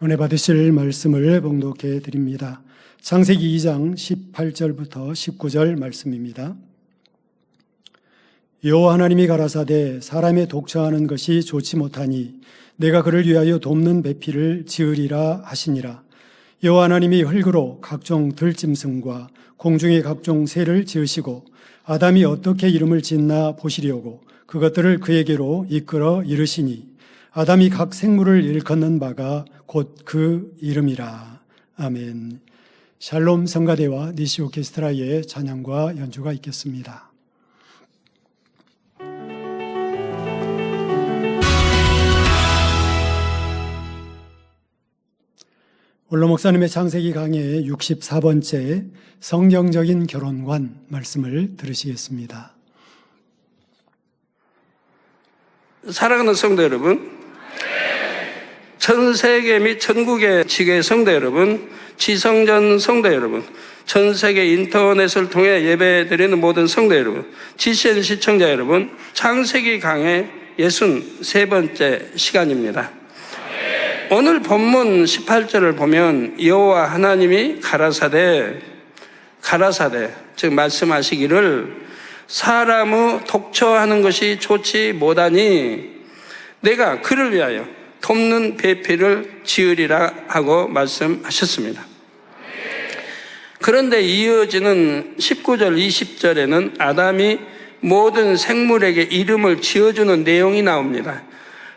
은혜 받으실 말씀을 봉독해 드립니다. 창세기 2장 18절부터 19절 말씀입니다. 여호와 하나님이 가라사대 사람의 독처하는 것이 좋지 못하니 내가 그를 위하여 돕는 배필을 지으리라 하시니라. 여호와 하나님이 흙으로 각종 들짐승과 공중의 각종 새를 지으시고 아담이 어떻게 이름을 짓나 보시려고 그것들을 그에게로 이끌어 이르시니 아담이 각 생물을 일컫는 바가 곧 그 이름이라. 아멘. 샬롬 성가대와 니시 오케스트라의 찬양과 연주가 있겠습니다. 원로 목사님의 창세기 강의 64번째 성경적인 결혼관 말씀을 들으시겠습니다. 사랑하는 성도 여러분, 전 세계 및 전국의 지교회 성도 여러분, 지성전 성도 여러분, 전 세계 인터넷을 통해 예배드리는 모든 성도 여러분, GCN 시청자 여러분, 창세기 강의 63번째 시간입니다. 오늘 본문 18절을 보면 여호와 하나님이 가라사대 즉 말씀하시기를 사람의 독처하는 것이 좋지 못하니 내가 그를 위하여 돕는 배필을 지으리라 하고 말씀하셨습니다. 그런데 이어지는 19절 20절에는 아담이 모든 생물에게 이름을 지어주는 내용이 나옵니다.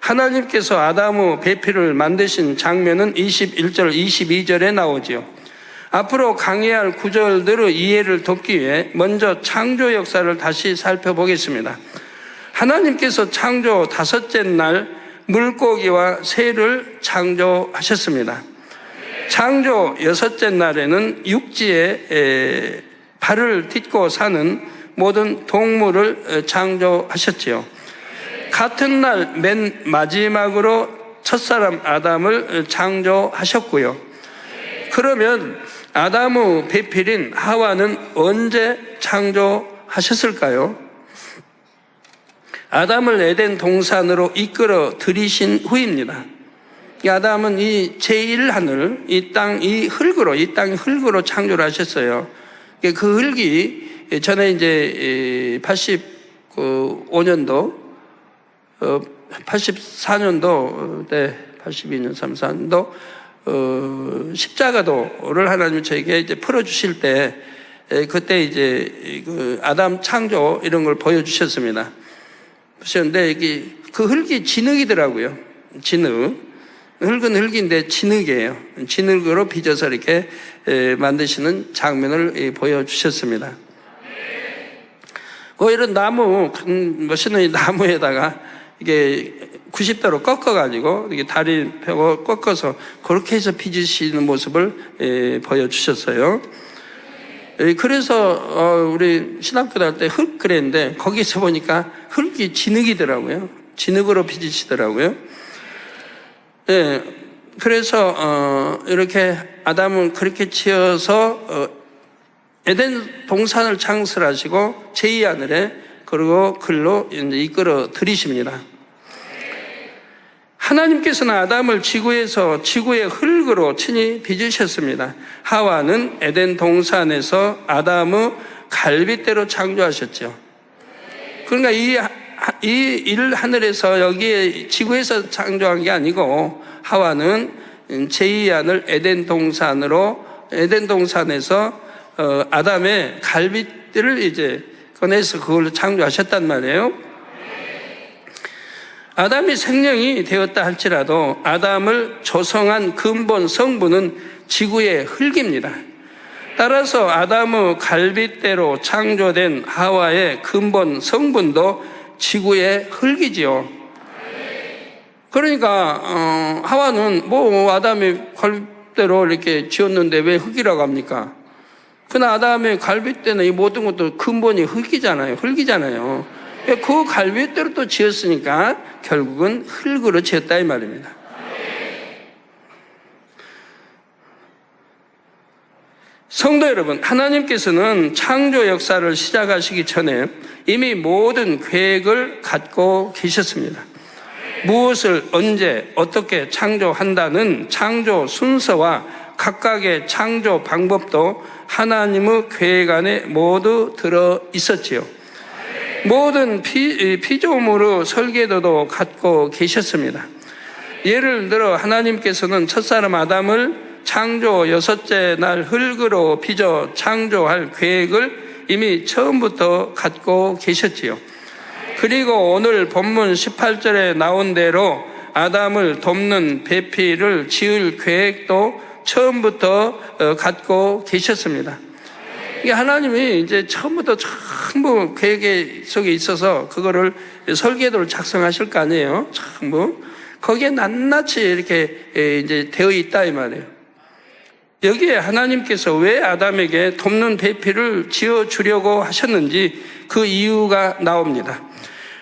하나님께서 아담의 배필을 만드신 장면은 21절 22절에 나오지요. 앞으로 강의할 구절들의 이해를 돕기 위해 먼저 창조 역사를 다시 살펴보겠습니다. 하나님께서 창조 다섯째 날 물고기와 새를 창조하셨습니다. 창조 여섯째 날에는 육지에 발을 딛고 사는 모든 동물을 창조하셨지요. 같은 날 맨 마지막으로 첫사람 아담을 창조하셨고요. 그러면 아담의 배필인 하와는 언제 창조하셨을까요? 아담을 에덴 동산으로 이끌어 들이신 후입니다. 아담은 이 제1하늘, 이 땅이 흙으로 창조를 하셨어요. 그 흙이 전에 이제 85년도, 84년도, 82년, 34년도, 십자가도를 하나님이 저에게 이제 풀어주실 때, 그때 이제 그 아담 창조 이런 걸 보여주셨습니다. 보셨는데, 그 흙이 진흙이더라고요. 진흙. 흙은 흙인데 진흙이에요. 진흙으로 빚어서 이렇게 만드시는 장면을 보여주셨습니다. 이런 나무, 멋있는 나무에다가 이게 90도로 꺾어가지고, 이게 다리 펴고 꺾어서 그렇게 해서 빚으시는 모습을 보여주셨어요. 그래서 우리 신학교 다닐 때 흙 그랬는데 거기서 보니까 흙이 진흙이더라고요. 진흙으로 빚으시더라고요. 예, 그래서 이렇게 아담은 그렇게 지어서 에덴 동산을 창설하시고 제2하늘에 그리고 글로 이끌어 들이십니다. 하나님께서는 아담을 지구에서 지구의 흙으로 친히 빚으셨습니다. 하와는 에덴 동산에서 아담의 갈빗대로 창조하셨죠. 그러니까 이 일 하늘에서 여기에 지구에서 창조한 게 아니고 하와는 제2하늘 에덴 동산에서 아담의 갈빗대를 이제 꺼내서 그걸로 창조하셨단 말이에요. 아담이 생명이 되었다 할지라도 아담을 조성한 근본 성분은 지구의 흙입니다. 따라서 아담의 갈빗대로 창조된 하와의 근본 성분도 지구의 흙이지요. 그러니까 하와는 아담이 갈빗대로 이렇게 지었는데 왜 흙이라고 합니까? 그러나 아담의 갈빗대는 이 모든 것도 근본이 흙이잖아요. 그 갈빗대로 또 지었으니까 결국은 흙으로 지었다 이 말입니다. 성도 여러분, 하나님께서는 창조 역사를 시작하시기 전에 이미 모든 계획을 갖고 계셨습니다. 무엇을 언제 어떻게 창조한다는 창조 순서와 각각의 창조 방법도 하나님의 계획 안에 모두 들어 있었지요. 모든 피조물의 설계도도 갖고 계셨습니다. 예를 들어 하나님께서는 첫사람 아담을 창조 6째 날 흙으로 빚어 창조할 계획을 이미 처음부터 갖고 계셨지요. 그리고 오늘 본문 18절에 나온 대로 아담을 돕는 배필을 지을 계획도 처음부터 갖고 계셨습니다. 이게 하나님이 이제 처음부터 전부 계획 속에 있어서 그거를 설계도를 작성하실 거 아니에요. 전부 거기에 낱낱이 이렇게 이제 되어 있다 이 말이에요. 여기에 하나님께서 왜 아담에게 돕는 배필을 지어 주려고 하셨는지 그 이유가 나옵니다.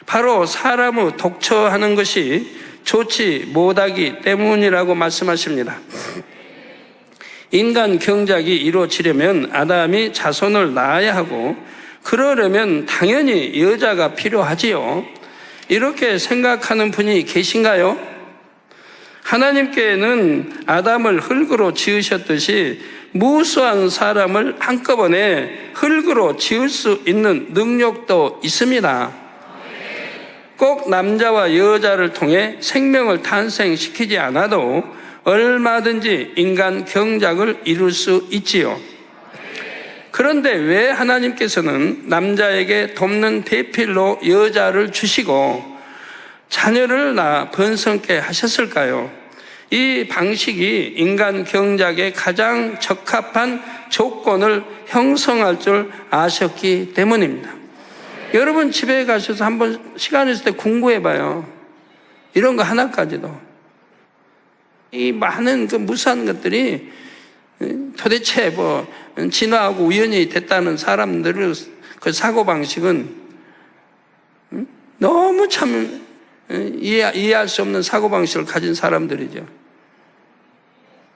바로 사람의 독처하는 것이 좋지 못하기 때문이라고 말씀하십니다. 인간 경작이 이루어지려면 아담이 자손을 낳아야 하고 그러려면 당연히 여자가 필요하지요. 이렇게 생각하는 분이 계신가요? 하나님께는 아담을 흙으로 지으셨듯이 무수한 사람을 한꺼번에 흙으로 지을 수 있는 능력도 있습니다. 꼭 남자와 여자를 통해 생명을 탄생시키지 않아도 얼마든지 인간 경작을 이룰 수 있지요. 그런데 왜 하나님께서는 남자에게 돕는 배필로 여자를 주시고 자녀를 낳아 번성케 하셨을까요? 이 방식이 인간 경작에 가장 적합한 조건을 형성할 줄 아셨기 때문입니다. 여러분 집에 가셔서 한번 시간 있을 때 공부해봐요. 이런 거 하나까지도. 이 많은 그 무수한 것들이 도대체 진화하고 우연히 됐다는 사람들의 그 사고방식은 너무 참 이해할 수 없는 사고방식을 가진 사람들이죠.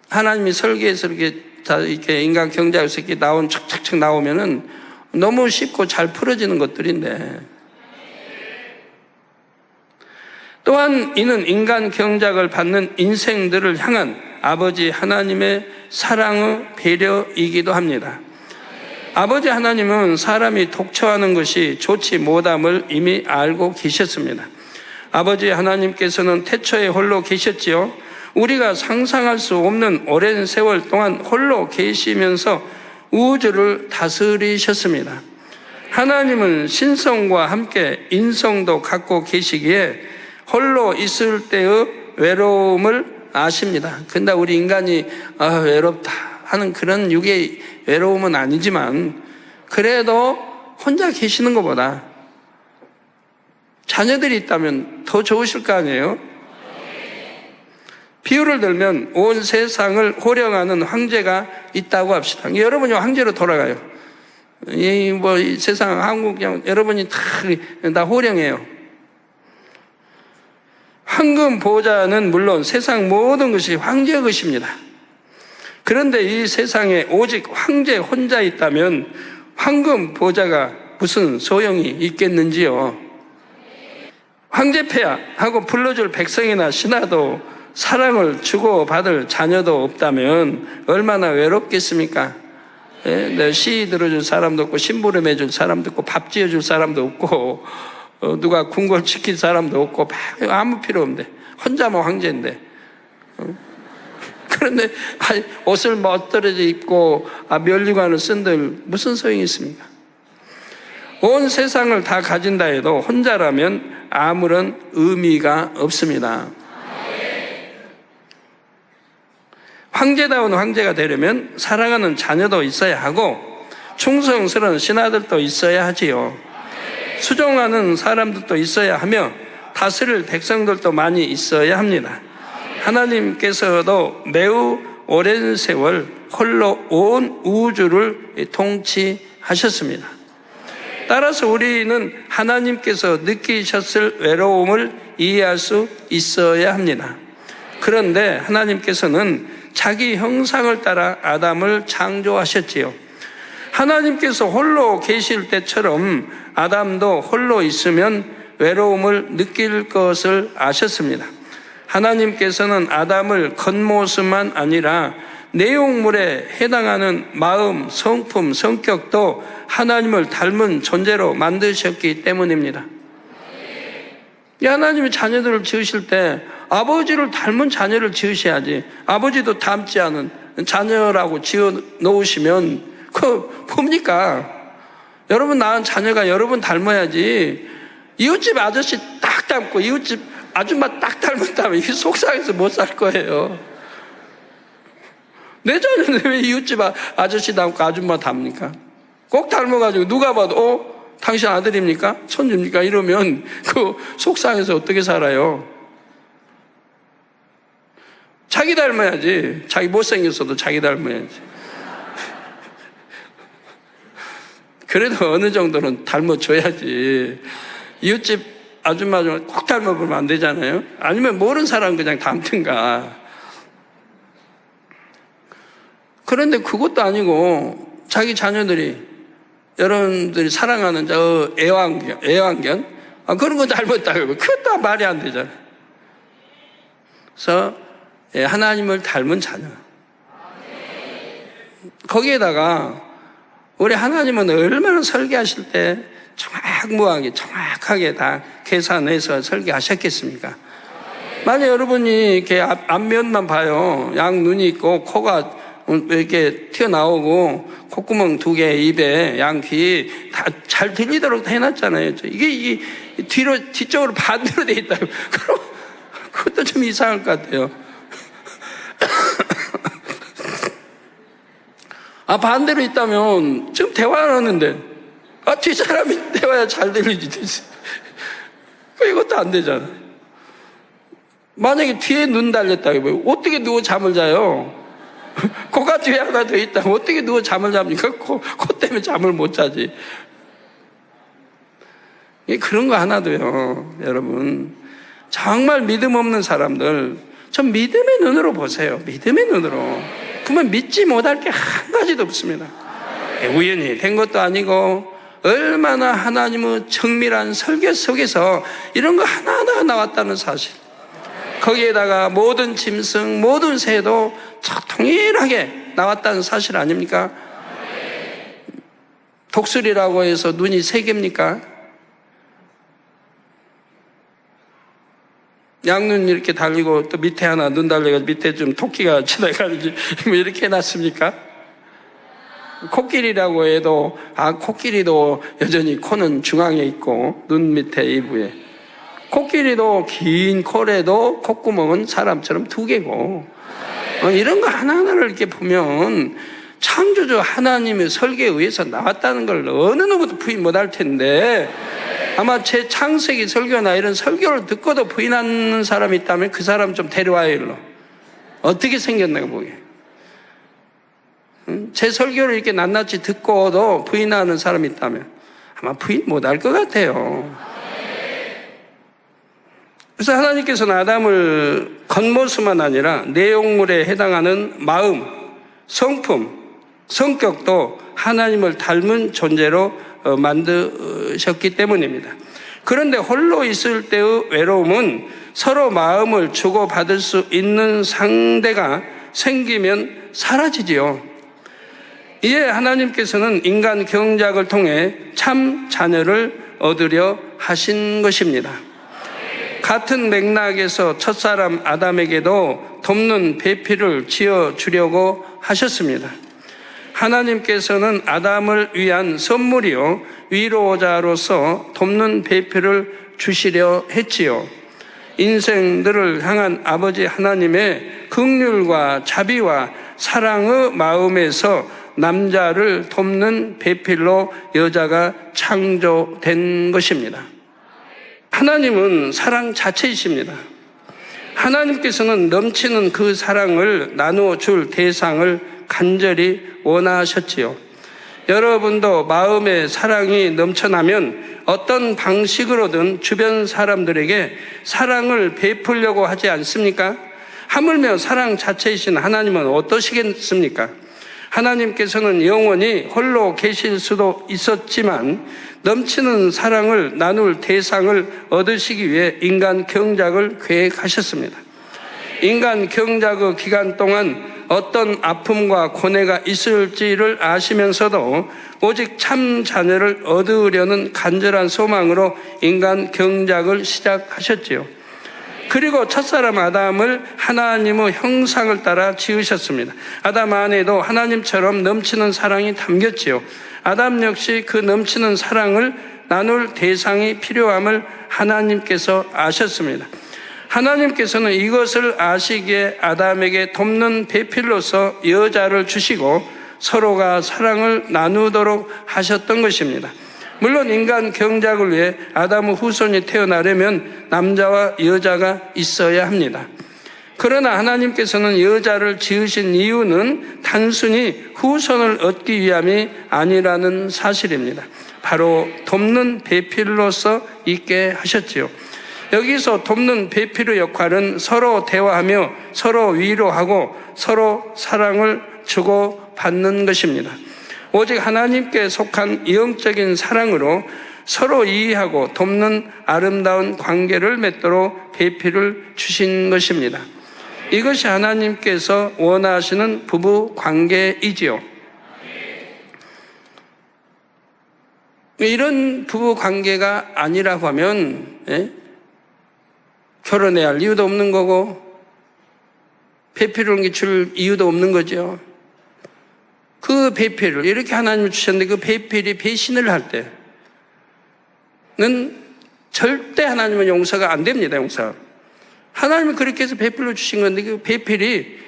하나님이 설계해서 이렇게 인간 경작에서 이렇게 척척척 나오면은 너무 쉽고 잘 풀어지는 것들인데, 또한 이는 인간 경작을 받는 인생들을 향한 아버지 하나님의 사랑의 배려이기도 합니다. 아버지 하나님은 사람이 독처하는 것이 좋지 못함을 이미 알고 계셨습니다. 아버지 하나님께서는 태초에 홀로 계셨지요. 우리가 상상할 수 없는 오랜 세월 동안 홀로 계시면서 우주를 다스리셨습니다. 하나님은 신성과 함께 인성도 갖고 계시기에 홀로 있을 때의 외로움을 아십니다. 근데 우리 인간이 외롭다 하는 그런 육의 외로움은 아니지만 그래도 혼자 계시는 것보다 자녀들이 있다면 더 좋으실 거 아니에요? 비유를 들면 온 세상을 호령하는 황제가 있다고 합시다. 여러분이 황제로 돌아가요. 이 세상 한국 여러분이 다 호령해요. 황금 보좌는 물론 세상 모든 것이 황제의 것입니다. 그런데 이 세상에 오직 황제 혼자 있다면 황금 보좌가 무슨 소용이 있겠는지요? 황제폐하 하고 불러줄 백성이나 신하도 사랑을 주고받을 자녀도 없다면 얼마나 외롭겠습니까? 시 들어줄 사람도 없고 심부름 해줄 사람도 없고 밥 지어줄 사람도 없고 누가 궁궐 지킬 사람도 없고 아무 필요 없는데 혼자만 황제인데 그런데 옷을 멋들어져 입고 면류관을 쓴들 무슨 소용이 있습니까? 온 세상을 다 가진다 해도 혼자라면 아무런 의미가 없습니다. 황제다운 황제가 되려면 사랑하는 자녀도 있어야 하고 충성스러운 신하들도 있어야 하지요. 수종하는 사람들도 있어야 하며 다스릴 백성들도 많이 있어야 합니다. 하나님께서도 매우 오랜 세월 홀로 온 우주를 통치하셨습니다. 따라서 우리는 하나님께서 느끼셨을 외로움을 이해할 수 있어야 합니다. 그런데 하나님께서는 자기 형상을 따라 아담을 창조하셨지요. 하나님께서 홀로 계실 때처럼 아담도 홀로 있으면 외로움을 느낄 것을 아셨습니다. 하나님께서는 아담을 겉모습만 아니라 내용물에 해당하는 마음, 성품, 성격도 하나님을 닮은 존재로 만드셨기 때문입니다. 하나님이 자녀들을 지으실 때 아버지를 닮은 자녀를 지으셔야지, 아버지도 닮지 않은 자녀라고 지어 놓으시면 그 뭡니까? 여러분 낳은 자녀가 여러분 닮아야지, 이웃집 아저씨 딱 닮고 이웃집 아줌마 딱 닮았다면 이게 속상해서 못 살 거예요. 내 자녀는 왜 이웃집 아저씨 닮고 아줌마 닮습니까? 꼭 닮아가지고 누가 봐도 당신 아들입니까? 손주입니까? 이러면 그 속상해서 어떻게 살아요? 자기 닮아야지. 자기 못생겼어도 자기 닮아야지. 그래도 어느 정도는 닮아줘야지. 이웃집 아줌마 꼭 닮아보면 안 되잖아요. 아니면 모르는 사람 그냥 닮든가. 그런데 그것도 아니고 자기 자녀들이 여러분들이 사랑하는 저 애완견 그런 거 닮았다고, 그것도 말이 안 되잖아요. 그래서 하나님을 닮은 자녀, 거기에다가 우리 하나님은 얼마나 설계하실 때 정확하게 다 계산해서 설계하셨겠습니까? 만약 여러분이 이렇게 앞면만 봐요. 양 눈이 있고 코가 이렇게 튀어나오고 콧구멍 2개, 입에 양 귀 다 잘 들리도록 해놨잖아요. 이게 뒤쪽으로 반대로 돼 있다. 그럼 그것도 좀 이상할 것 같아요. 반대로 있다면 지금 대화를 하는데 뒷사람이 대화야 잘 들리지. 이것도 안 되잖아. 만약에 뒤에 눈 달렸다, 어떻게 누워 잠을 자요? 코가 뒤에 하나 더 있다면 어떻게 누워 잠을 잡니까? 코 때문에 잠을 못 자지. 그런 거 하나도요, 여러분. 정말 믿음 없는 사람들, 전 믿음의 눈으로 보세요. 믿음의 눈으로. 그러면 믿지 못할 게 한 가지도 없습니다. 우연히 된 것도 아니고, 얼마나 하나님의 정밀한 설계 속에서 이런 거 하나하나가 나왔다는 사실. 거기에다가 모든 짐승, 모든 새도 통일하게 나왔다는 사실 아닙니까? 독수리라고 해서 눈이 3개입니까? 양눈 이렇게 달리고 또 밑에 하나 눈 달려가지고 밑에 좀 토끼가 지나가는지 이렇게 해놨습니까? 코끼리라고 해도 코끼리도 여전히 코는 중앙에 있고 눈 밑에 이부에, 코끼리도 긴 코래도 콧구멍은 사람처럼 2개고, 이런 거 하나하나를 이렇게 보면 창조주 하나님의 설계에 의해서 나왔다는 걸 어느 누구도 부인 못할 텐데, 아마 제 창세기 설교나 이런 설교를 듣고도 부인하는 사람이 있다면 그 사람 좀 데려와요, 일로. 어떻게 생겼나 보게. 제 설교를 이렇게 낱낱이 듣고도 부인하는 사람이 있다면 아마 부인 못할 것 같아요. 그래서 하나님께서는 아담을 겉모습만 아니라 내용물에 해당하는 마음, 성품, 성격도 하나님을 닮은 존재로 만드셨기 때문입니다. 그런데 홀로 있을 때의 외로움은 서로 마음을 주고받을 수 있는 상대가 생기면 사라지지요. 이에 하나님께서는 인간 경작을 통해 참 자녀를 얻으려 하신 것입니다. 같은 맥락에서 첫사람 아담에게도 돕는 배필을 지어주려고 하셨습니다. 하나님께서는 아담을 위한 선물이요 위로자로서 돕는 배필을 주시려 했지요. 인생들을 향한 아버지 하나님의 긍휼과 자비와 사랑의 마음에서 남자를 돕는 배필로 여자가 창조된 것입니다. 하나님은 사랑 자체이십니다. 하나님께서는 넘치는 그 사랑을 나누어 줄 대상을 간절히 원하셨지요. 여러분도 마음의 사랑이 넘쳐나면 어떤 방식으로든 주변 사람들에게 사랑을 베풀려고 하지 않습니까? 하물며 사랑 자체이신 하나님은 어떠시겠습니까? 하나님께서는 영원히 홀로 계실 수도 있었지만 넘치는 사랑을 나눌 대상을 얻으시기 위해 인간 경작을 계획하셨습니다. 인간 경작의 기간 동안 어떤 아픔과 고뇌가 있을지를 아시면서도 오직 참 자녀를 얻으려는 간절한 소망으로 인간 경작을 시작하셨지요. 그리고 첫사람 아담을 하나님의 형상을 따라 지으셨습니다. 아담 안에도 하나님처럼 넘치는 사랑이 담겼지요. 아담 역시 그 넘치는 사랑을 나눌 대상이 필요함을 하나님께서 아셨습니다. 하나님께서는 이것을 아시기에 아담에게 돕는 배필로서 여자를 주시고 서로가 사랑을 나누도록 하셨던 것입니다. 물론 인간 경작을 위해 아담의 후손이 태어나려면 남자와 여자가 있어야 합니다. 그러나 하나님께서는 여자를 지으신 이유는 단순히 후손을 얻기 위함이 아니라는 사실입니다. 바로 돕는 배필로서 있게 하셨지요. 여기서 돕는 배필의 역할은 서로 대화하며 서로 위로하고 서로 사랑을 주고받는 것입니다. 오직 하나님께 속한 영적인 사랑으로 서로 이해하고 돕는 아름다운 관계를 맺도록 배필을 주신 것입니다. 이것이 하나님께서 원하시는 부부 관계이지요. 이런 부부 관계가 아니라고 하면 결혼해야 할 이유도 없는 거고 배필을 줄 이유도 없는 거죠. 그 배필을 이렇게 하나님이 주셨는데 그 배필이 배신을 할 때는 절대 하나님은 용서가 안 됩니다. 용서. 하나님은 그렇게 해서 배필로 주신 건데 그 배필이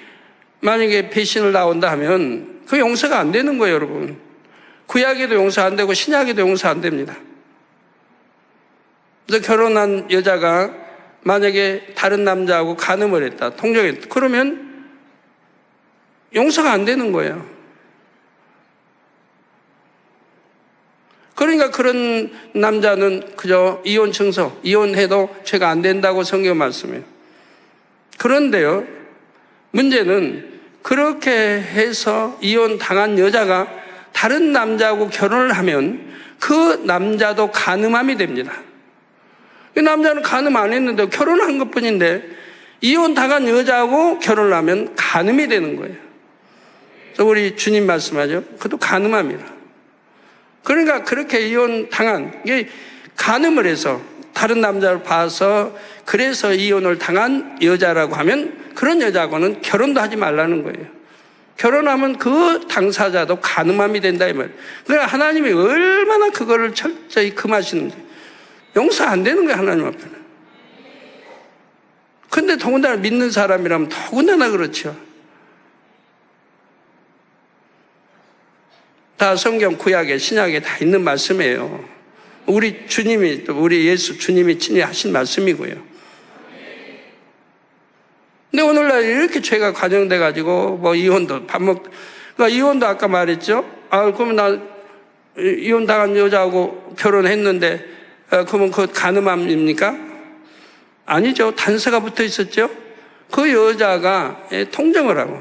만약에 배신을 나온다 하면 그 용서가 안 되는 거예요, 여러분. 구약에도 용서 안 되고 신약에도 용서 안 됩니다. 그래서 결혼한 여자가 만약에 다른 남자하고 간음을 했다, 통정했다, 그러면 용서가 안 되는 거예요. 그러니까 그런 남자는 그저 이혼 청소, 이혼해도 죄가 안 된다고 성경 말씀해요. 그런데요, 문제는 그렇게 해서 이혼 당한 여자가 다른 남자하고 결혼을 하면 그 남자도 간음함이 됩니다. 이 남자는 간음 안 했는데 결혼한 것 뿐인데 이혼 당한 여자하고 결혼을 하면 간음이 되는 거예요. 그래서 우리 주님 말씀하죠. 그것도 간음함이라. 그러니까 그렇게 이혼 당한, 간음을 해서 다른 남자를 봐서 그래서 이혼을 당한 여자라고 하면 그런 여자하고는 결혼도 하지 말라는 거예요. 결혼하면 그 당사자도 간음함이 된다 이 말이에요. 그러니까 하나님이 얼마나 그거를 철저히 금하시는지 용서 안 되는 거예요, 하나님 앞에는. 근데 더군다나 믿는 사람이라면 더군다나 그렇죠. 다 성경 구약에 신약에 다 있는 말씀이에요. 우리 주님이, 우리 예수 주님이 친히 하신 말씀이고요. 근데 오늘날 이렇게 죄가 관영돼가지고 뭐 이혼도 그러니까 이혼도 아까 말했죠. 그러면 나 이혼 당한 여자하고 결혼했는데 그러면 그거 간음함입니까? 아니죠. 단서가 붙어 있었죠. 그 여자가 통정을 하고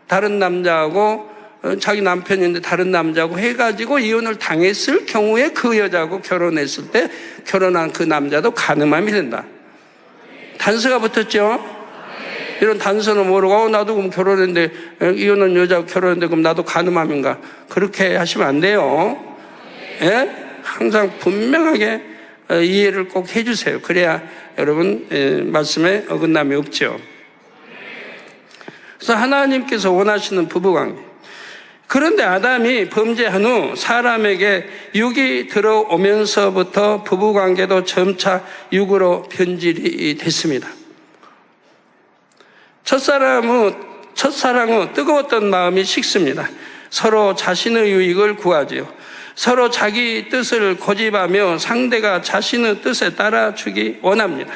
다른 남자하고 자기 남편인데 다른 남자하고 해가지고 이혼을 당했을 경우에 그 여자하고 결혼했을 때 결혼한 그 남자도 간음함이 된다. 단서가 붙었죠. 이런 단서는 모르고 나도 그럼 결혼했는데 이혼한 여자하고 결혼했는데 그럼 나도 간음함인가? 그렇게 하시면 안 돼요. 예? 항상 분명하게 이해를 꼭 해주세요. 그래야 여러분 말씀에 어긋남이 없죠. 그래서 하나님께서 원하시는 부부관계. 그런데 아담이 범죄한 후 사람에게 육이 들어오면서부터 부부관계도 점차 육으로 변질이 됐습니다. 첫사랑 후 뜨거웠던 마음이 식습니다. 서로 자신의 유익을 구하지요. 서로 자기 뜻을 고집하며 상대가 자신의 뜻에 따라주기 원합니다.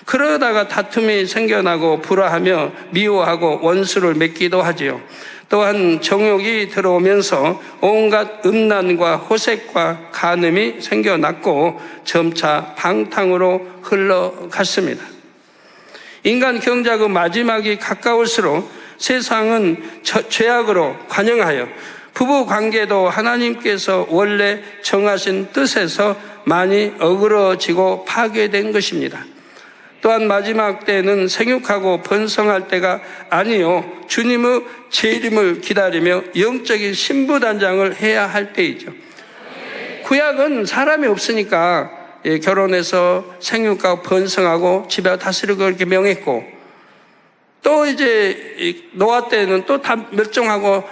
그러다가 다툼이 생겨나고 불화하며 미워하고 원수를 맺기도 하지요. 또한 정욕이 들어오면서 온갖 음란과 호색과 간음이 생겨났고 점차 방탕으로 흘러갔습니다. 인간 경작의 마지막이 가까울수록 세상은 죄악으로 관영하여 부부 관계도 하나님께서 원래 정하신 뜻에서 많이 어그러지고 파괴된 것입니다. 또한 마지막 때는 생육하고 번성할 때가 아니요 주님의 재림을 기다리며 영적인 신부단장을 해야 할 때이죠. 구약은 사람이 없으니까 결혼해서 생육하고 번성하고 집에 다스리고 이렇게 명했고, 또 이제 노아 때는 또 다 멸종하고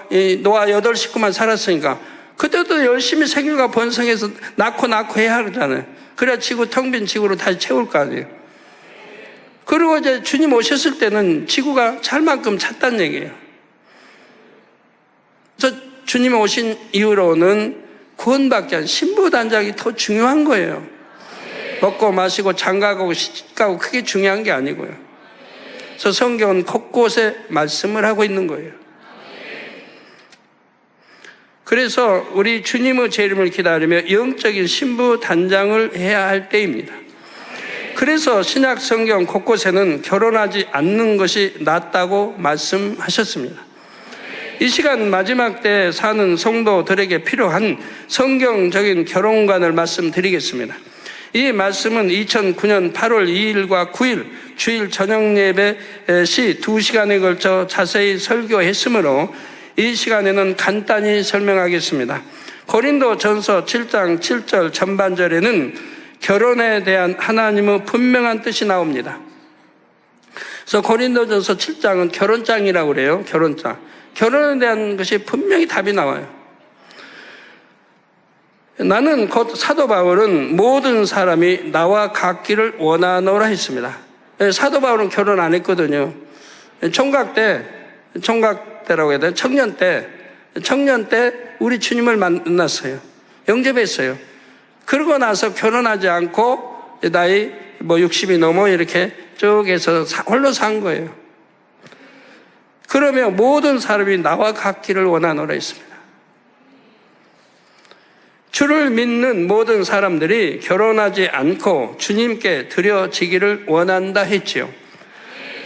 노아 8식구만 살았으니까 그때도 열심히 생육하고 번성해서 낳고 해야 하잖아요. 그래야 지구 텅 빈 지구로 다시 채울 거 아니에요. 그리고 이제 주님 오셨을 때는 지구가 찰 만큼 찼다는 얘기예요. 그래서 주님 오신 이후로는 구원받기 위한 신부단장이 더 중요한 거예요. 먹고 마시고 장가가고 시집가고 그게 중요한 게 아니고요. 그래서 성경은 곳곳에 말씀을 하고 있는 거예요. 그래서 우리 주님의 재림을 기다리며 영적인 신부단장을 해야 할 때입니다. 그래서 신약 성경 곳곳에는 결혼하지 않는 것이 낫다고 말씀하셨습니다. 이 시간 마지막 때 사는 성도들에게 필요한 성경적인 결혼관을 말씀드리겠습니다. 이 말씀은 2009년 8월 2일과 9일 주일 저녁 예배 시 2시간에 걸쳐 자세히 설교했으므로 이 시간에는 간단히 설명하겠습니다. 고린도전서 7장 7절 전반절에는 결혼에 대한 하나님의 분명한 뜻이 나옵니다. 그래서 고린도전서 7장은 결혼장이라고 그래요. 결혼장. 결혼에 대한 것이 분명히 답이 나와요. 나는 곧 사도 바울은 모든 사람이 나와 같기를 원하노라 했습니다. 사도 바울은 결혼 안 했거든요. 총각 때라고 해야 돼요. 청년 때 우리 주님을 만났어요. 영접했어요. 그러고 나서 결혼하지 않고 나이 60이 넘어 이렇게 쭉 해서 홀로 산 거예요. 그러면 모든 사람이 나와 같기를 원하노라 했습니다. 주를 믿는 모든 사람들이 결혼하지 않고 주님께 드려지기를 원한다 했지요.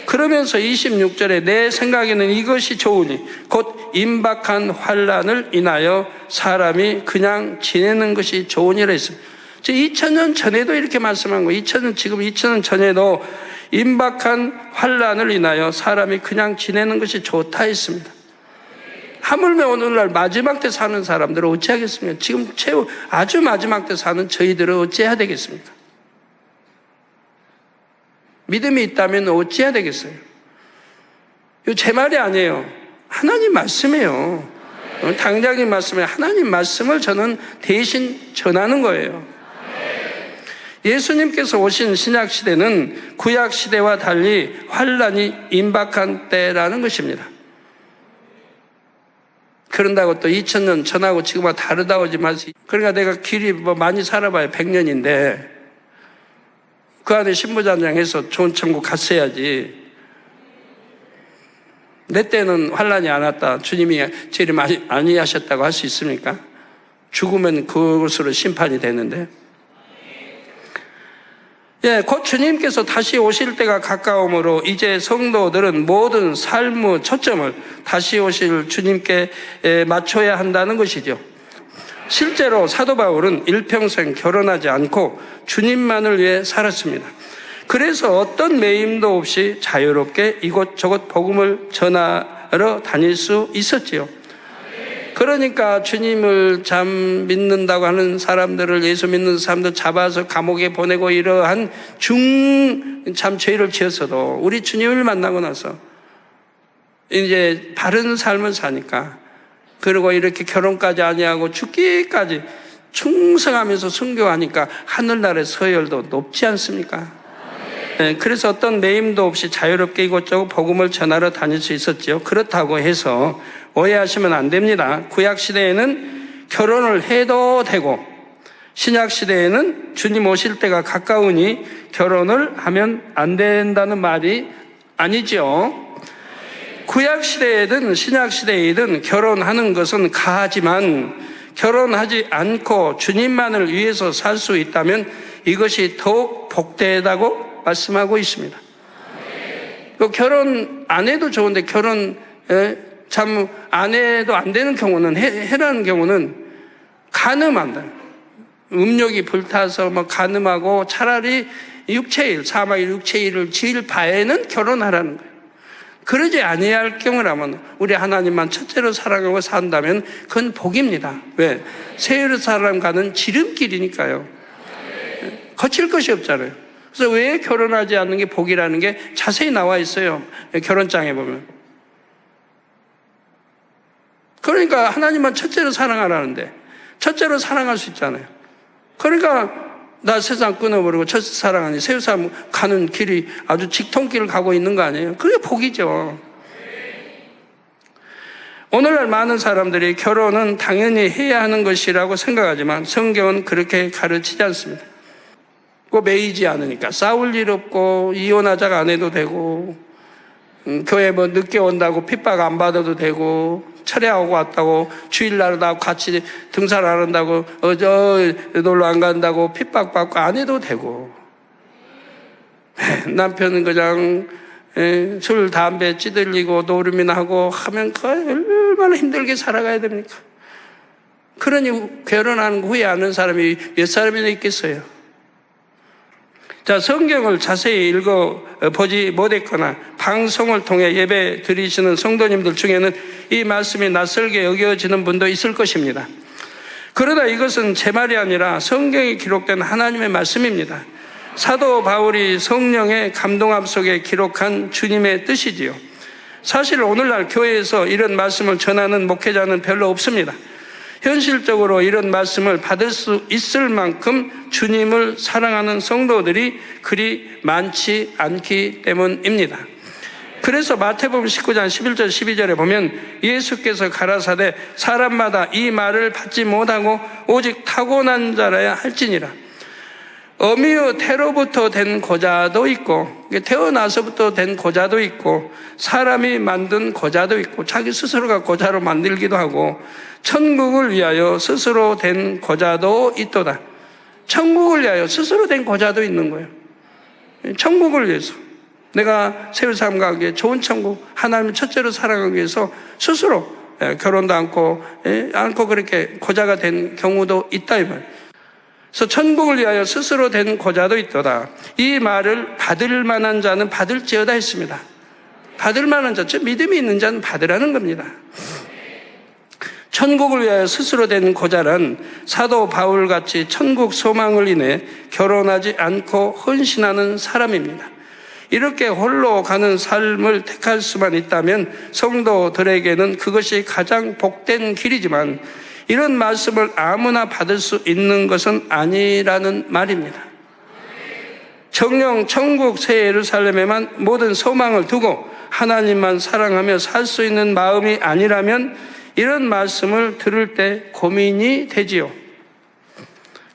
그러면서 26절에 내 생각에는 이것이 좋으니 곧 임박한 환난을 인하여 사람이 그냥 지내는 것이 좋으니라 했습니다. 2000년 전에도 이렇게 말씀한 거예요. 지금 2000년 전에도 임박한 환난을 인하여 사람이 그냥 지내는 것이 좋다 했습니다. 하물며 오늘날 마지막 때 사는 사람들은 어찌하겠습니까? 지금 아주 마지막 때 사는 저희들은 어찌해야 되겠습니까? 믿음이 있다면 어찌해야 되겠어요? 이거 제 말이 아니에요. 하나님 말씀이에요. 당장님 말씀에 하나님 말씀을 저는 대신 전하는 거예요. 예수님께서 오신 신약시대는 구약시대와 달리 환난이 임박한 때라는 것입니다. 그런다고 또 2000년 전하고 지금하고 다르다고 하지 마세요. 그러니까 내가 길이 많이 살아봐야 100년인데 그 안에 신부단장해서 좋은 천국 갔어야지. 내 때는 환난이 안 왔다. 주님이 재림 많이 하셨다고 할 수 있습니까? 죽으면 그것으로 심판이 되는데. 곧 주님께서 다시 오실 때가 가까우므로 이제 성도들은 모든 삶의 초점을 다시 오실 주님께 맞춰야 한다는 것이죠. 실제로 사도 바울은 일평생 결혼하지 않고 주님만을 위해 살았습니다. 그래서 어떤 매임도 없이 자유롭게 이곳저곳 복음을 전하러 다닐 수 있었지요. 그러니까 주님을 참 믿는다고 하는 사람들을, 예수 믿는 사람들 잡아서 감옥에 보내고 이러한 참 죄를 지었어도 우리 주님을 만나고 나서 이제 바른 삶을 사니까, 그리고 이렇게 결혼까지 아니하고 죽기까지 충성하면서 순교하니까 하늘나라의 서열도 높지 않습니까? 그래서 어떤 매임도 없이 자유롭게 이곳저곳 복음을 전하러 다닐 수 있었죠. 그렇다고 해서 오해하시면 안 됩니다. 구약시대에는 결혼을 해도 되고 신약시대에는 주님 오실 때가 가까우니 결혼을 하면 안 된다는 말이 아니죠. 구약시대이든 신약시대이든 결혼하는 것은 가하지만 결혼하지 않고 주님만을 위해서 살 수 있다면 이것이 더욱 복되다고 말씀하고 있습니다. 결혼 안 해도 좋은데 결혼 참 안 해도 안 되는 경우는 해라는 경우는 간음한다. 음욕이 불타서 뭐 간음하고 차라리 육체일, 사막일 육체일을 지을 바에는 결혼하라는 거예요. 그러지 아니할 경우라면 우리 하나님만 첫째로 사랑하고 산다면 그건 복입니다. 왜? 새 예루살렘 가는 지름길이니까요. 거칠 것이 없잖아요. 그래서 왜 결혼하지 않는 게 복이라는 게 자세히 나와 있어요. 결혼장에 보면. 그러니까 하나님만 첫째로 사랑하라는데 첫째로 사랑할 수 있잖아요. 그러니까 나 세상 끊어버리고 첫 사랑하니 새 예루살렘 가는 길이 아주 직통길을 가고 있는 거 아니에요? 그게 복이죠. 오늘날 많은 사람들이 결혼은 당연히 해야 하는 것이라고 생각하지만 성경은 그렇게 가르치지 않습니다. 꼭 매이지 않으니까 싸울 일 없고 이혼하자가 안 해도 되고 교회 뭐 늦게 온다고 핍박 안 받아도 되고 철회하고 왔다고 주일날 나하고 같이 등산 안 한다고 놀러 안 간다고 핍박받고 안 해도 되고 남편은 그냥 술 담배 찌들리고 노름이나 하고 하면 얼마나 힘들게 살아가야 됩니까? 그러니 결혼한 후에 아는 사람이 몇 사람이나 있겠어요? 자, 성경을 자세히 읽어보지 못했거나 방송을 통해 예배 드리시는 성도님들 중에는 이 말씀이 낯설게 여겨지는 분도 있을 것입니다. 그러나 이것은 제 말이 아니라 성경에 기록된 하나님의 말씀입니다. 사도 바울이 성령의 감동함 속에 기록한 주님의 뜻이지요. 사실 오늘날 교회에서 이런 말씀을 전하는 목회자는 별로 없습니다. 현실적으로 이런 말씀을 받을 수 있을 만큼 주님을 사랑하는 성도들이 그리 많지 않기 때문입니다. 그래서 마태복음 19장 11절 12절에 보면 예수께서 가라사대 사람마다 이 말을 받지 못하고 오직 타고난 자라야 할지니라. 어미의 태로부터 된 고자도 있고 태어나서부터 된 고자도 있고 사람이 만든 고자도 있고 자기 스스로가 고자로 만들기도 하고 천국을 위하여 스스로 된 고자도 있도다. 천국을 위하여 스스로 된 고자도 있는 거예요. 천국을 위해서 내가 새 예루살렘 가기 위해 좋은 천국 하나님을 첫째로 사랑하기 위해서 스스로 결혼도 않고 그렇게 고자가 된 경우도 있다 이 말이에요. 그래서 천국을 위하여 스스로 된 고자도 있도다. 이 말을 받을 만한 자는 받을지어다 했습니다. 받을 만한 자, 즉 믿음이 있는 자는 받으라는 겁니다. 천국을 위하여 스스로 된 고자란 사도 바울같이 천국 소망을 인해 결혼하지 않고 헌신하는 사람입니다. 이렇게 홀로 가는 삶을 택할 수만 있다면 성도들에게는 그것이 가장 복된 길이지만 이런 말씀을 아무나 받을 수 있는 것은 아니라는 말입니다. 정녕 천국 새 예루살렘에만 모든 소망을 두고 하나님만 사랑하며 살 수 있는 마음이 아니라면 이런 말씀을 들을 때 고민이 되지요.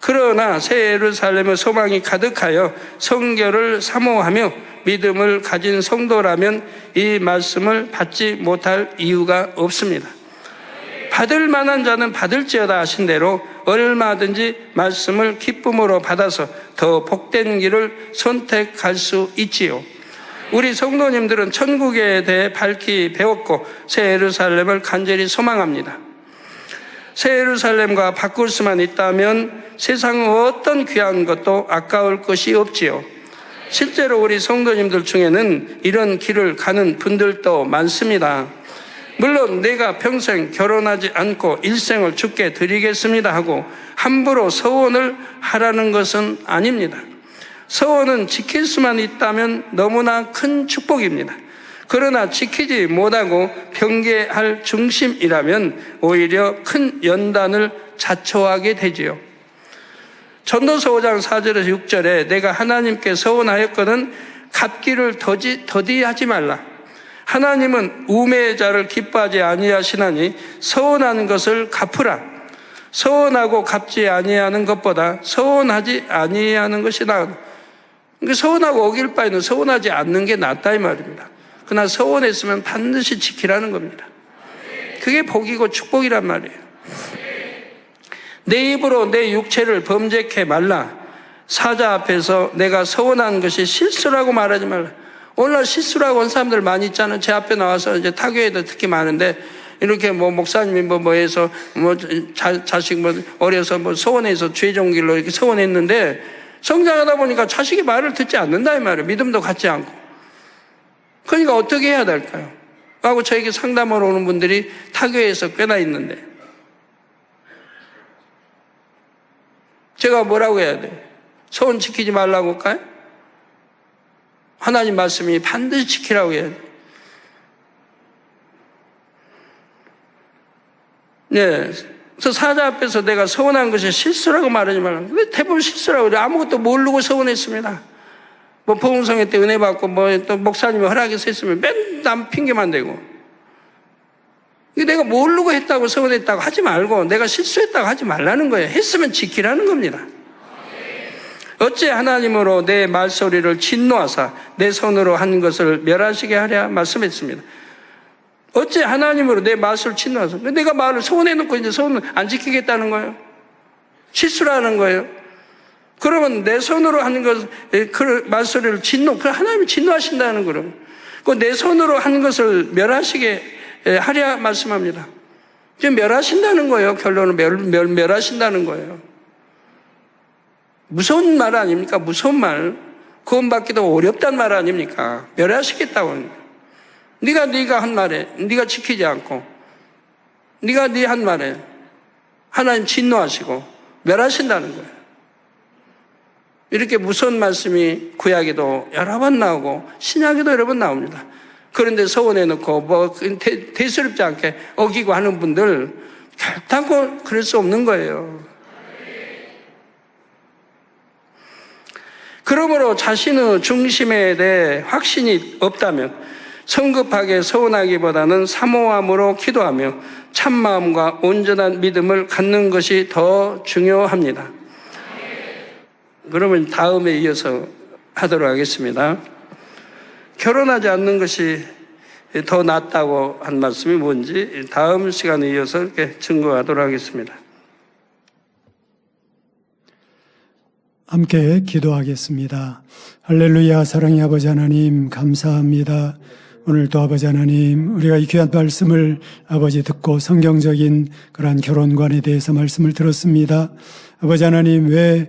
그러나 새 예루살렘의 소망이 가득하여 성결을 사모하며 믿음을 가진 성도라면 이 말씀을 받지 못할 이유가 없습니다. 받을 만한 자는 받을지어다 하신 대로 얼마든지 말씀을 기쁨으로 받아서 더 복된 길을 선택할 수 있지요. 우리 성도님들은 천국에 대해 밝히 배웠고 새 예루살렘을 간절히 소망합니다. 새 예루살렘과 바꿀 수만 있다면 세상의 어떤 귀한 것도 아까울 것이 없지요. 실제로 우리 성도님들 중에는 이런 길을 가는 분들도 많습니다. 물론 내가 평생 결혼하지 않고 일생을 주께 드리겠습니다 하고 함부로 서원을 하라는 것은 아닙니다. 서원은 지킬 수만 있다면 너무나 큰 축복입니다. 그러나 지키지 못하고 경계할 중심이라면 오히려 큰 연단을 자초하게 되지요. 전도서 5장 4절에서 6절에 내가 하나님께 서원하였거든 갚기를 더디하지 말라. 하나님은 우매자를 기뻐하지 아니하시나니 서원하는 것을 갚으라. 서원하고 갚지 아니하는 것보다 서원하지 아니하는 것이 나으다. 그러니까 서원하고 어길 바에는 서원하지 않는 게 낫다 이 말입니다. 그러나 서원했으면 반드시 지키라는 겁니다. 그게 복이고 축복이란 말이에요. 내 입으로 내 육체를 범죄케 말라. 사자 앞에서 내가 서원한 것이 실수라고 말하지 말라. 오늘날 실수라고 한 사람들 많이 있잖아요. 제 앞에 나와서 이제 타교에도 특히 많은데, 이렇게 목사님이 해서 자식 어려서 소원해서 죄종 길로 이렇게 소원했는데, 성장하다 보니까 자식이 말을 듣지 않는다 이 말이에요. 믿음도 갖지 않고. 그러니까 어떻게 해야 될까요? 하고 저에게 상담하러 오는 분들이 타교에서 꽤나 있는데, 제가 뭐라고 해야 돼요? 소원 지키지 말라고 할까요? 하나님 말씀이 반드시 지키라고 해야 돼요. 네. 그래서 사자 앞에서 내가 서원한 것이 실수라고 말하지 말라고. 근데 대부분 실수라고 그래요. 아무것도 모르고 서원했습니다. 보험성회 때 은혜 받고 또 목사님이 허락해서 했으면 맨날 남 핑계만 대고. 내가 모르고 했다고 서원했다고 하지 말고 내가 실수했다고 하지 말라는 거예요. 했으면 지키라는 겁니다. 어째 하나님으로 내 말소리를 진노하사 내 손으로 한 것을 멸하시게 하랴 말씀했습니다. 어째 하나님으로 내 말소리를 진노하사. 내가 말을 서원해놓고 이제 서원을 안 지키겠다는 거예요. 실수라는 거예요. 그러면 내 손으로 하는 것, 그 말소리를 하나님이 진노하신다는 거예요. 내 손으로 한 것을 멸하시게 하랴 말씀합니다. 지금 멸하신다는 거예요. 결론은 멸하신다는 거예요. 무서운 말 아닙니까? 무서운 말. 구원받기도 어렵다는 말 아닙니까? 멸하시겠다고 하는 거예요. 네가 한 말에 네가 지키지 않고 네가 네 한 말에 하나님 진노하시고 멸하신다는 거예요. 이렇게 무서운 말씀이 구약에도 여러 번 나오고 신약에도 여러 번 나옵니다. 그런데 서원해놓고 대수롭지 않게 어기고 하는 분들 결단코 그럴 수 없는 거예요. 그러므로 자신의 중심에 대해 확신이 없다면 성급하게 서원하기보다는 사모함으로 기도하며 참마음과 온전한 믿음을 갖는 것이 더 중요합니다. 그러면 다음에 이어서 하도록 하겠습니다. 결혼하지 않는 것이 더 낫다고 한 말씀이 뭔지 다음 시간에 이어서 이렇게 증거하도록 하겠습니다. 함께 기도하겠습니다. 할렐루야. 사랑의 아버지 하나님 감사합니다. 오늘도 아버지 하나님 우리가 이 귀한 말씀을 아버지 듣고 성경적인 그러한 결혼관에 대해서 말씀을 들었습니다. 아버지 하나님 왜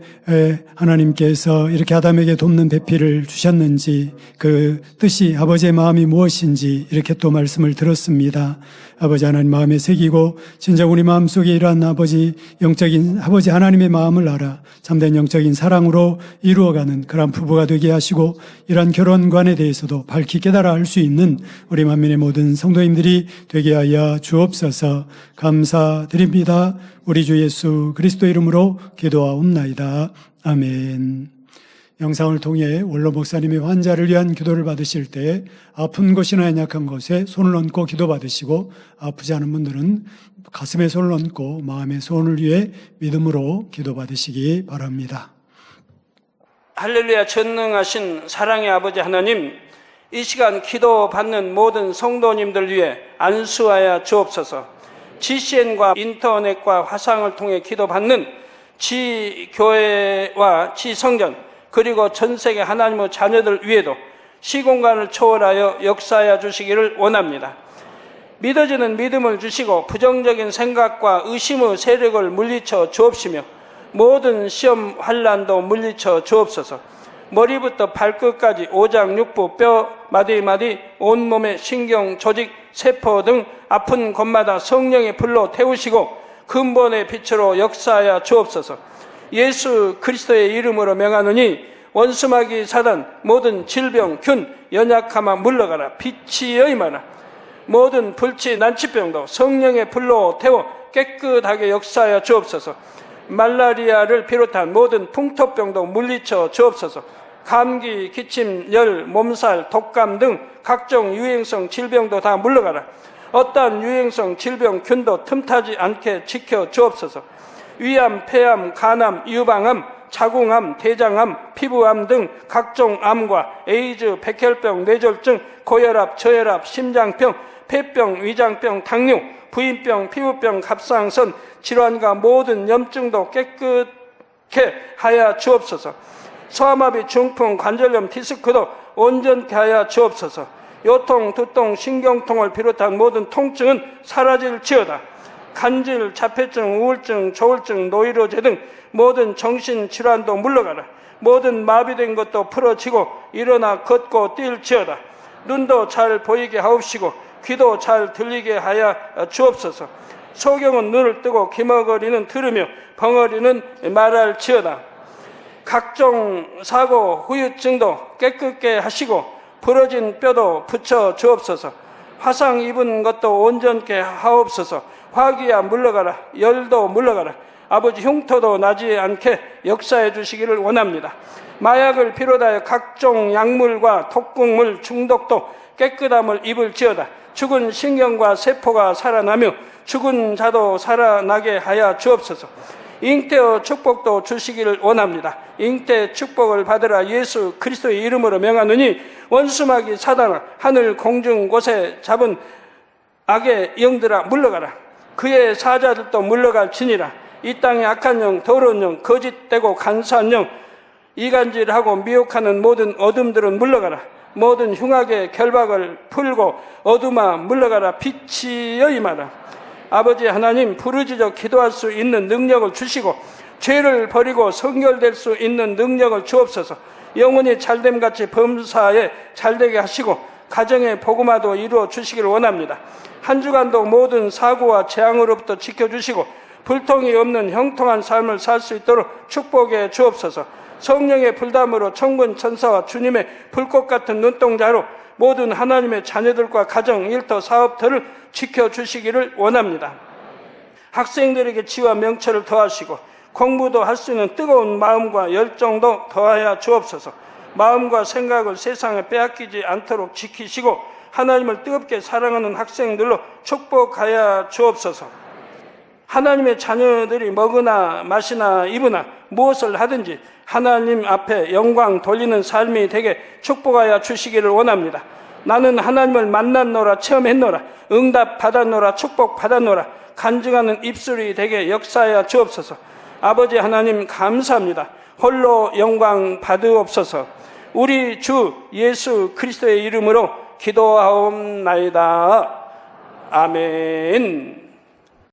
하나님께서 이렇게 아담에게 돕는 배필을 주셨는지 그 뜻이 아버지의 마음이 무엇인지 이렇게 또 말씀을 들었습니다. 아버지 하나님 마음에 새기고 진정 우리 마음속에 이러한 아버지 영적인 아버지 하나님의 마음을 알아 참된 영적인 사랑으로 이루어가는 그러한 부부가 되게 하시고 이러한 결혼관에 대해서도 밝히 깨달아 알 수 있는 우리 만민의 모든 성도님들이 되게 하여 주옵소서. 감사드립니다. 우리 주 예수 그리스도 이름으로 기도하옵나이다. 아멘. 영상을 통해 원로 목사님의 환자를 위한 기도를 받으실 때 아픈 곳이나 연약한 곳에 손을 얹고 기도 받으시고 아프지 않은 분들은 가슴에 손을 얹고 마음의 소원을 위해 믿음으로 기도 받으시기 바랍니다. 할렐루야. 전능하신 사랑의 아버지 하나님, 이 시간 기도 받는 모든 성도님들 위해 안수하여 주옵소서. GCN과 인터넷과 화상을 통해 기도받는 지교회와 지성전 그리고 전세계 하나님의 자녀들 위에도 시공간을 초월하여 역사하여 주시기를 원합니다. 믿어지는 믿음을 주시고 부정적인 생각과 의심의 세력을 물리쳐 주옵시며 모든 시험 환난도 물리쳐 주옵소서. 머리부터 발끝까지 오장육부 뼈 마디마디 온몸의 신경 조직 세포 등 아픈 곳마다 성령의 불로 태우시고 근본의 빛으로 역사하여 주옵소서. 예수 그리스도의 이름으로 명하노니 원수마귀 사단 모든 질병 균 연약함아 물러가라. 빛이여 임하라. 모든 불치 난치병도 성령의 불로 태워 깨끗하게 역사하여 주옵소서. 말라리아를 비롯한 모든 풍토병도 물리쳐 주옵소서. 감기, 기침, 열, 몸살, 독감 등 각종 유행성 질병도 다 물러가라. 어떠한 유행성 질병 균도 틈타지 않게 지켜 주옵소서. 위암, 폐암, 간암, 유방암, 자궁암, 대장암, 피부암 등 각종 암과 에이즈, 백혈병, 뇌졸중, 고혈압, 저혈압, 심장병, 폐병, 위장병, 당뇨, 부인병, 피부병, 갑상선, 질환과 모든 염증도 깨끗게 하여 주옵소서. 소아마비, 중풍, 관절염, 디스크도 온전케 하여 주옵소서. 요통, 두통, 신경통을 비롯한 모든 통증은 사라질지어다. 간질, 자폐증, 우울증, 조울증, 노이로제 등 모든 정신질환도 물러가라. 모든 마비된 것도 풀어지고 일어나 걷고 뛸지어다. 눈도 잘 보이게 하옵시고 귀도 잘 들리게 하여 주옵소서. 소경은 눈을 뜨고 기머거리는 들으며 벙어리는 말할지어다. 각종 사고, 후유증도 깨끗게 하시고 부러진 뼈도 붙여 주옵소서. 화상 입은 것도 온전케 하옵소서. 화기야 물러가라. 열도 물러가라. 아버지 흉터도 나지 않게 역사해 주시기를 원합니다. 마약을 비롯하여 각종 약물과 독극물 중독도 깨끗함을 입을지어다. 죽은 신경과 세포가 살아나며 죽은 자도 살아나게 하여 주옵소서. 잉태의 축복도 주시기를 원합니다. 잉태 축복을 받으라. 예수 그리스도의 이름으로 명하느니 원수마귀 사단아, 하늘 공중 곳에 잡은 악의 영들아 물러가라. 그의 사자들도 물러갈지니라. 이 땅의 악한 영, 더러운 영, 거짓되고 간사한 영, 이간질하고 미혹하는 모든 어둠들은 물러가라. 모든 흉악의 결박을 풀고 어둠아 물러가라. 빛이여 임하라. 아버지 하나님, 부르짖어 기도할 수 있는 능력을 주시고 죄를 버리고 성결될 수 있는 능력을 주옵소서. 영혼이 잘됨같이 범사에 잘되게 하시고 가정의 복음화도 이루어 주시기를 원합니다. 한 주간도 모든 사고와 재앙으로부터 지켜주시고 불통이 없는 형통한 삶을 살 수 있도록 축복해 주옵소서. 성령의 불담으로 천군 천사와 주님의 불꽃 같은 눈동자로 모든 하나님의 자녀들과 가정, 일터, 사업터를 지켜주시기를 원합니다. 학생들에게 지와 명철을 더하시고 공부도 할 수 있는 뜨거운 마음과 열정도 더하여 주옵소서. 마음과 생각을 세상에 빼앗기지 않도록 지키시고 하나님을 뜨겁게 사랑하는 학생들로 축복하여 주옵소서. 하나님의 자녀들이 먹으나 마시나 입으나 무엇을 하든지 하나님 앞에 영광 돌리는 삶이 되게 축복하여 주시기를 원합니다. 나는 하나님을 만났노라, 체험했노라, 응답 받았노라, 축복 받았노라, 간증하는 입술이 되게 역사하여 주옵소서. 아버지 하나님 감사합니다. 홀로 영광 받으옵소서. 우리 주 예수 그리스도의 이름으로 기도하옵나이다. 아멘.